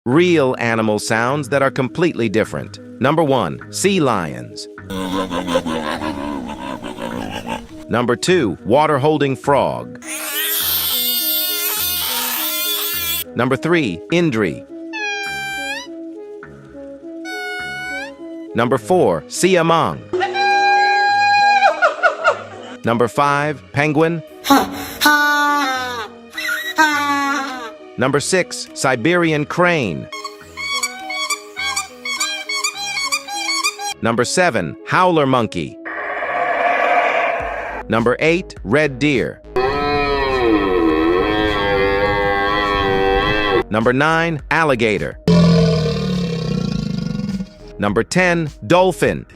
real animal sounds that are completely different. Number 1, sea lions. Number 2, water-holding frog. Number 3, Indri. Number 4, siamang. Number 5, penguin. Number 6, Siberian crane. Number 7, howler monkey. Number 8, red deer. Number 9, alligator. Number 10, dolphin.